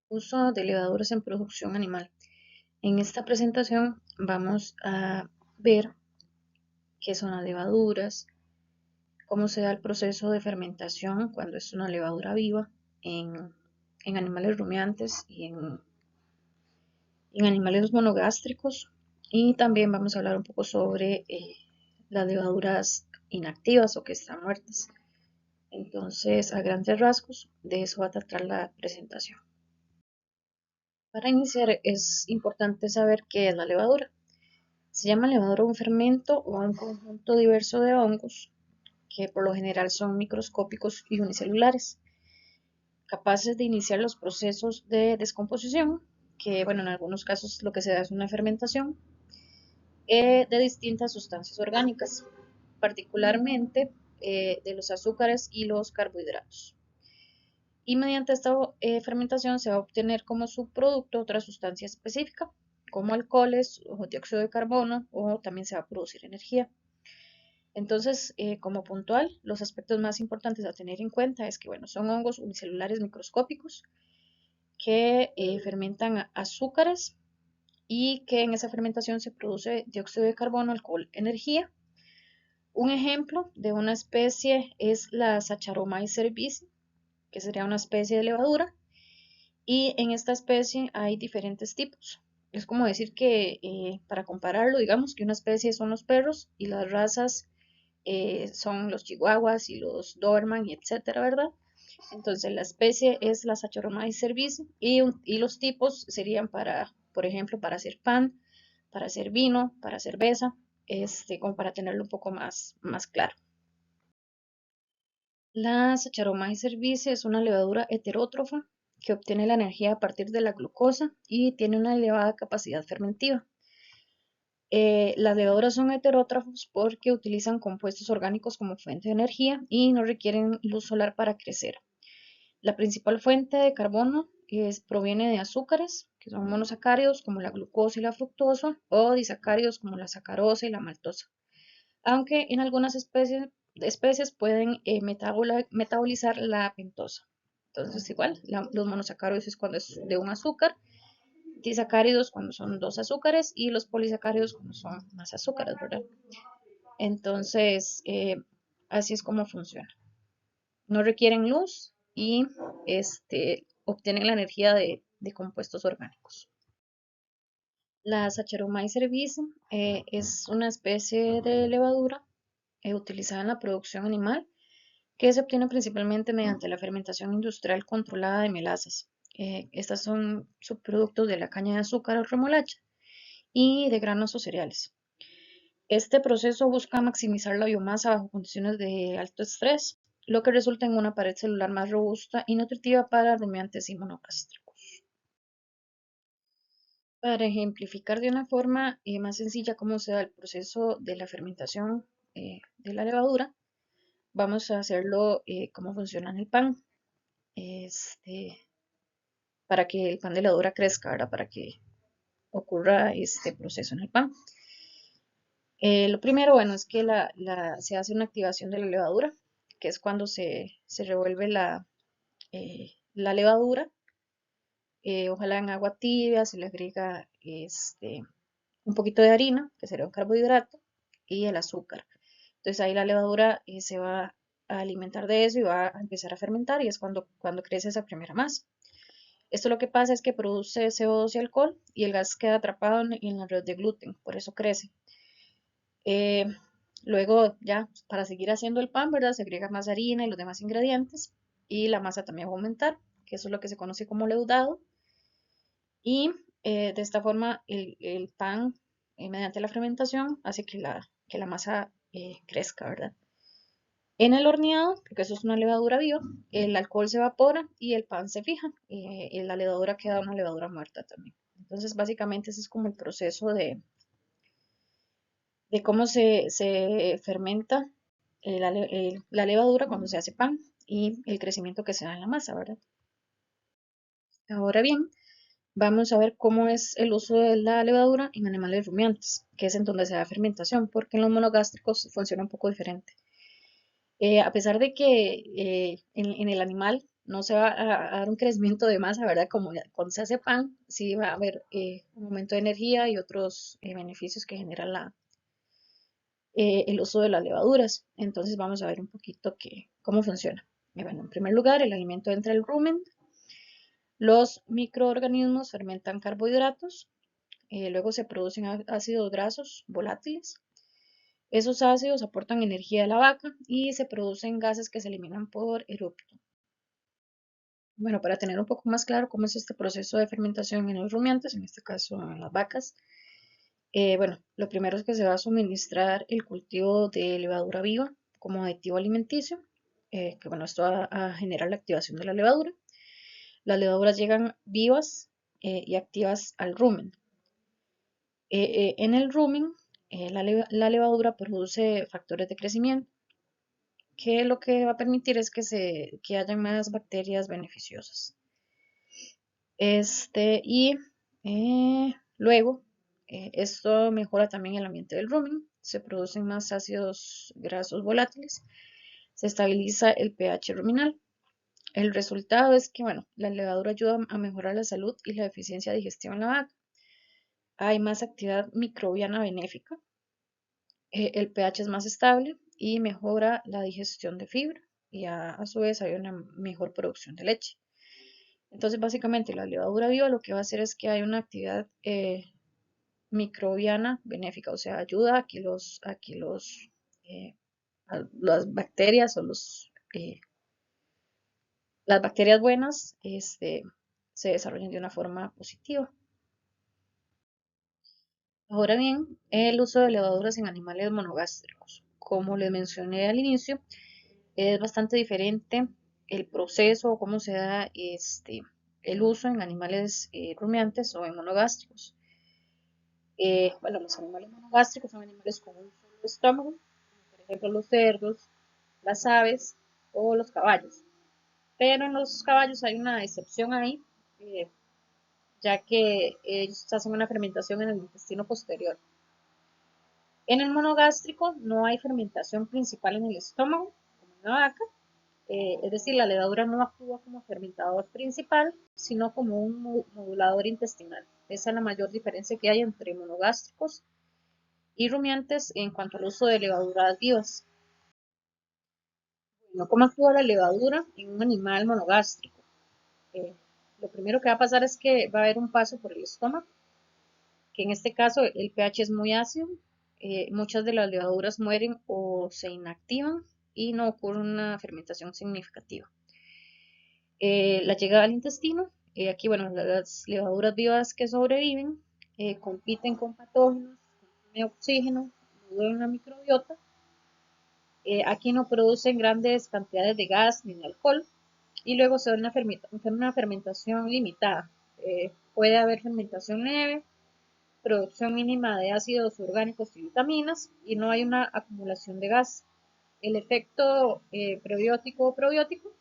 Uso de levaduras en producción animal. En esta presentación vamos a ver qué son las levaduras, cómo se da el proceso de fermentación cuando es una levadura viva en animales rumiantes y en animales monogástricos. Y también vamos a hablar un poco sobre las levaduras inactivas o que están muertas. Entonces, a grandes rasgos, de eso va a tratar la presentación. Para iniciar es importante saber qué es la levadura. Se llama levadura un fermento o un conjunto diverso de hongos que por lo general son microscópicos y unicelulares, capaces de iniciar los procesos de descomposición, que bueno, en algunos casos lo que se da es una fermentación, de distintas sustancias orgánicas, particularmente de los azúcares y los carbohidratos. Y mediante esta fermentación se va a obtener como subproducto otra sustancia específica, como alcoholes o dióxido de carbono, o también se va a producir energía. Entonces, como puntual, los aspectos más importantes a tener en cuenta es que, bueno, son hongos unicelulares microscópicos que fermentan azúcares y que en esa fermentación se produce dióxido de carbono, alcohol, energía. Un ejemplo de una especie es la Saccharomyces cerevisiae, que sería una especie de levadura, y en esta especie hay diferentes tipos. Es como decir que, para compararlo, digamos que una especie son los perros y las razas son los chihuahuas y los doberman y etcétera, ¿verdad? Entonces la especie es la Saccharomyces cerevisiae y los tipos serían para, por ejemplo, para hacer pan, para hacer vino, para cerveza, como para tenerlo un poco más claro. La Saccharomyces cerevisiae es una levadura heterótrofa que obtiene la energía a partir de la glucosa y tiene una elevada capacidad fermentiva. Las levaduras son heterótrofos porque utilizan compuestos orgánicos como fuente de energía y no requieren luz solar para crecer. La principal fuente de carbono proviene de azúcares, que son monosacáridos como la glucosa y la fructosa, o disacáridos como la sacarosa y la maltosa. Aunque en algunas especies pueden metabolizar la pentosa. Entonces, igual, los monosacáridos es cuando es de un azúcar, disacáridos cuando son dos azúcares y los polisacáridos cuando son más azúcares, ¿verdad? Entonces, así es como funciona. No requieren luz y obtienen la energía de compuestos orgánicos. La Saccharomyces cerevisiae es una especie de levadura utilizada en la producción animal que se obtiene principalmente mediante la fermentación industrial controlada de melasas. Estas son subproductos de la caña de azúcar o remolacha y de granos o cereales. Este proceso busca maximizar la biomasa bajo condiciones de alto estrés, lo que resulta en una pared celular más robusta y nutritiva para rumiantes y monogástricos. Para ejemplificar de una forma más sencilla cómo se da el proceso de la fermentación de la levadura, vamos a hacerlo cómo funciona en el pan, este, para que el pan de levadura crezca, ¿verdad? Para que ocurra este proceso en el pan. Lo primero, bueno, es que se hace una activación de la levadura, que es cuando se revuelve la levadura, ojalá en agua tibia, se le agrega un poquito de harina, que sería un carbohidrato, y el azúcar. Entonces ahí la levadura se va a alimentar de eso y va a empezar a fermentar y es cuando crece esa primera masa. Esto lo que pasa es que produce CO2 y alcohol y el gas queda atrapado en la red de gluten, por eso crece. Eh, Luego ya para seguir haciendo el pan, ¿verdad? Se agrega más harina y los demás ingredientes y la masa también va a aumentar, que eso es lo que se conoce como leudado. Y de esta forma el pan, mediante la fermentación, hace que la masa crezca, ¿verdad? En el horneado, porque eso es una levadura viva, el alcohol se evapora y el pan se fija. Y la levadura queda una levadura muerta también. Entonces, básicamente ese es como el proceso de cómo se fermenta la levadura cuando se hace pan y el crecimiento que se da en la masa, ¿verdad? Ahora bien, vamos a ver cómo es el uso de la levadura en animales rumiantes, que es en donde se da fermentación, porque en los monogástricos funciona un poco diferente. A pesar de que en el animal no se va a dar un crecimiento de masa, ¿verdad? Como cuando se hace pan, sí va a haber un aumento de energía y otros beneficios que genera el uso de las levaduras. Entonces vamos a ver un poquito cómo funciona. Bueno, en primer lugar, el alimento entra al rumen, los microorganismos fermentan carbohidratos, luego se producen ácidos grasos volátiles. Esos ácidos aportan energía a la vaca y se producen gases que se eliminan por erupto. Bueno, para tener un poco más claro cómo es este proceso de fermentación en los rumiantes, en este caso en las vacas, bueno, lo primero es que se va a suministrar el cultivo de levadura viva como aditivo alimenticio, que bueno, esto va a generar la activación de la levadura. Las levaduras llegan vivas y activas al rumen. En el rumen, la levadura produce factores de crecimiento, que lo que va a permitir es que haya más bacterias beneficiosas. Luego, esto mejora también el ambiente del rumen, se producen más ácidos grasos volátiles, se estabiliza el pH ruminal. El resultado es que, bueno, la levadura ayuda a mejorar la salud y la eficiencia digestiva en la vaca. Hay más actividad microbiana benéfica, el pH es más estable y mejora la digestión de fibra y a su vez hay una mejor producción de leche. Entonces, básicamente, la levadura viva lo que va a hacer es que hay una actividad microbiana benéfica, o sea, ayuda eh, las bacterias o las bacterias buenas se desarrollen de una forma positiva. Ahora bien, el uso de levaduras en animales monogástricos. Como les mencioné al inicio, es bastante diferente el proceso o cómo se da el uso en animales rumiantes o en monogástricos. Bueno, los animales monogástricos son animales con un solo estómago, por ejemplo los cerdos, las aves o los caballos. Pero en los caballos hay una excepción ahí, eh, ya que ellos hacen una fermentación en el intestino posterior. En el monogástrico no hay fermentación principal en el estómago, como en la vaca, es decir, la levadura no actúa como fermentador principal, sino como un modulador intestinal. Esa es la mayor diferencia que hay entre monogástricos y rumiantes en cuanto al uso de levaduras vivas. Bueno, ¿cómo actúa la levadura en un animal monogástrico? Eh, lo primero que va a pasar es que va a haber un paso por el estómago, que en este caso el pH es muy ácido, muchas de las levaduras mueren o se inactivan y no ocurre una fermentación significativa. La llegada al intestino, aquí bueno, las levaduras vivas que sobreviven compiten con patógenos, consumen oxígeno, ayudan la microbiota. Aquí no producen grandes cantidades de gas ni de alcohol y luego se da una fermentación limitada. Puede haber fermentación leve, producción mínima de ácidos orgánicos y vitaminas y no hay una acumulación de gas. El efecto prebiótico o probiótico,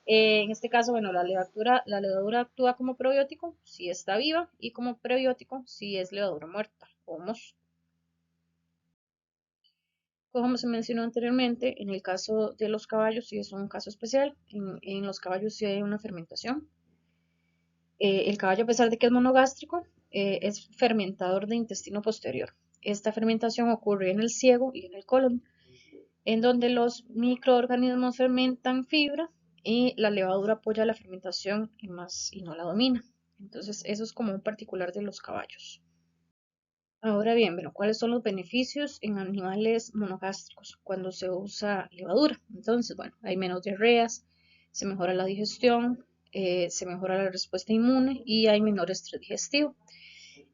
en este caso, bueno, la levadura actúa como probiótico si está viva y como prebiótico si es levadura muerta o mos. Como se mencionó anteriormente, en el caso de los caballos sí es un caso especial. En los caballos sí hay una fermentación. El caballo, a pesar de que es monogástrico, es fermentador de intestino posterior. Esta fermentación ocurre en el ciego y en el colon, en donde los microorganismos fermentan fibra y la levadura apoya la fermentación y no la domina. Entonces, eso es como un particular de los caballos. Ahora bien, bueno, ¿cuáles son los beneficios en animales monogástricos cuando se usa levadura? Entonces, bueno, hay menos diarreas, se mejora la digestión, se mejora la respuesta inmune y hay menor estrés digestivo.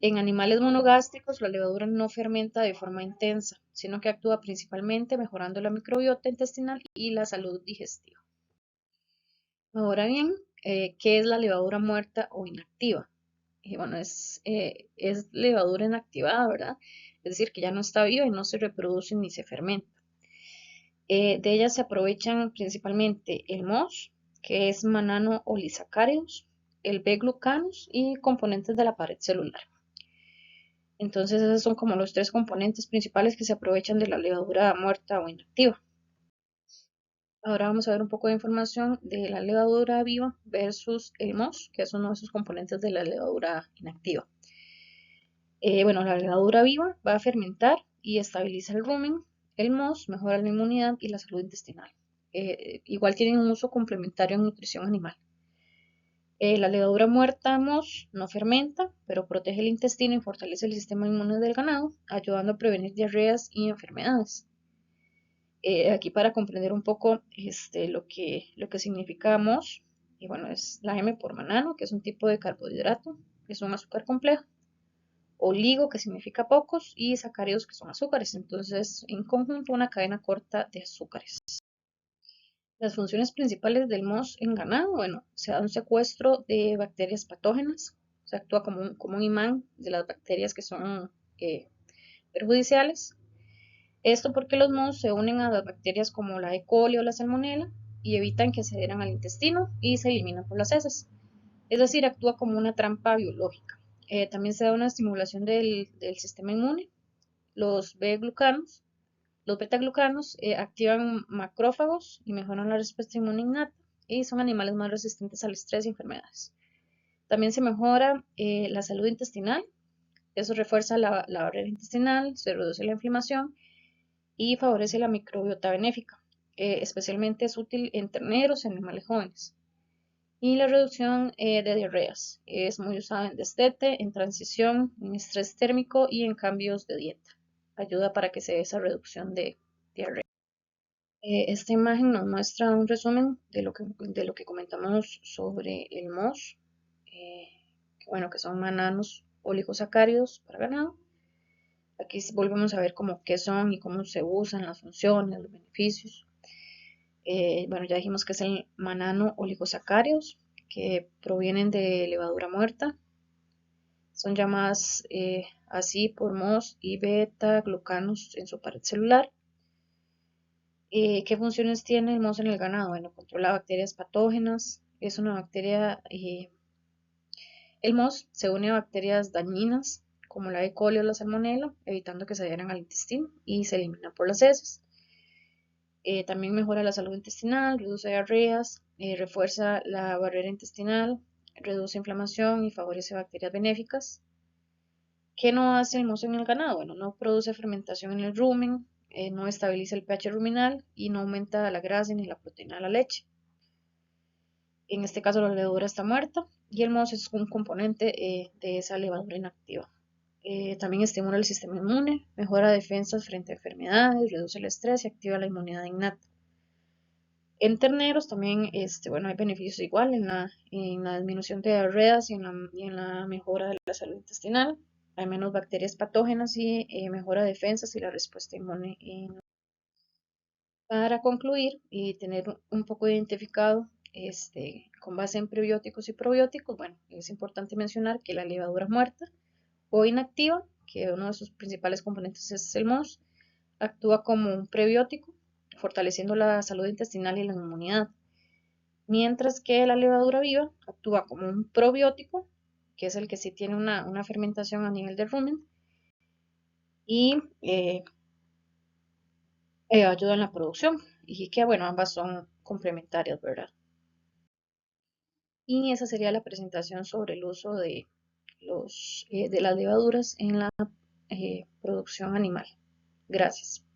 En animales monogástricos, la levadura no fermenta de forma intensa, sino que actúa principalmente mejorando la microbiota intestinal y la salud digestiva. Ahora bien, ¿qué es la levadura muerta o inactiva? Bueno, es levadura inactivada, ¿verdad? Es decir, que ya no está viva y no se reproduce ni se fermenta. De ella se aprovechan principalmente el MOS, que es manano olisacáridos, el B-glucanos y componentes de la pared celular. Entonces, esos son como los tres componentes principales que se aprovechan de la levadura muerta o inactiva. Ahora vamos a ver un poco de información de la levadura viva versus el MOS, que es uno de sus componentes de la levadura inactiva. Bueno, la levadura viva va a fermentar y estabiliza el rumen. El MOS mejora la inmunidad y la salud intestinal. Igual tienen un uso complementario en nutrición animal. La levadura muerta MOS no fermenta, pero protege el intestino y fortalece el sistema inmune del ganado, ayudando a prevenir diarreas y enfermedades. Aquí para comprender un poco lo que significa MOS, y bueno, es la M por manano, que es un tipo de carbohidrato, que es un azúcar complejo, oligo, que significa pocos, y sacáridos, que son azúcares. Entonces, en conjunto, una cadena corta de azúcares. Las funciones principales del MOS en ganado, bueno, se da un secuestro de bacterias patógenas, se actúa como un imán de las bacterias que son eh, perjudiciales. Esto porque los mohos se unen a las bacterias como la E. coli o la salmonella y evitan que se adhieran al intestino y se eliminan por las heces. Es decir, actúa como una trampa biológica. También se da una estimulación del sistema inmune. Los B-glucanos, los beta-glucanos activan macrófagos y mejoran la respuesta inmune innata y son animales más resistentes al estrés y enfermedades. También se mejora la salud intestinal. Eso refuerza la barrera intestinal, se reduce la inflamación y favorece la microbiota benéfica. Especialmente es útil en terneros y animales jóvenes. Y la reducción de diarreas. Es muy usada en destete, en transición, en estrés térmico y en cambios de dieta. Ayuda para que se dé esa reducción de diarrea. Esta imagen nos muestra un resumen de lo que comentamos sobre el MOS, que son mananos oligosacáridos para ganado. Aquí volvemos a ver qué son y cómo se usan, las funciones, los beneficios. Bueno, ya dijimos que es el manano oligosacáridos, que provienen de levadura muerta. Son llamadas así por MOS y beta-glucanos en su pared celular. ¿Qué funciones tiene el MOS en el ganado? Bueno, controla bacterias patógenas. Es una bacteria, el MOS se une a bacterias dañinas como la E. coli o la salmonella, evitando que se adhieran al intestino y se eliminan por las heces. También mejora la salud intestinal, reduce diarreas, refuerza la barrera intestinal, reduce inflamación y favorece bacterias benéficas. ¿Qué no hace el mozo en el ganado? Bueno, no produce fermentación en el rumen, no estabiliza el pH ruminal y no aumenta la grasa ni la proteína de la leche. En este caso, la levadura está muerta y el mozo es un componente de esa levadura inactiva. También estimula el sistema inmune, mejora defensas frente a enfermedades, reduce el estrés y activa la inmunidad innata. En terneros también, hay beneficios igual en la disminución de diarreas y en la mejora de la salud intestinal. Hay menos bacterias patógenas y mejora defensas y la respuesta inmune. Para concluir y tener un poco identificado con base en prebióticos y probióticos, bueno, es importante mencionar que la levadura muerta o inactiva, que uno de sus principales componentes es el MOS, actúa como un prebiótico, fortaleciendo la salud intestinal y la inmunidad. Mientras que la levadura viva actúa como un probiótico, que es el que sí tiene una fermentación a nivel del rumen, y ayuda en la producción. Y que, bueno, ambas son complementarias, ¿verdad? Y esa sería la presentación sobre el uso de las levaduras en la producción animal. Gracias.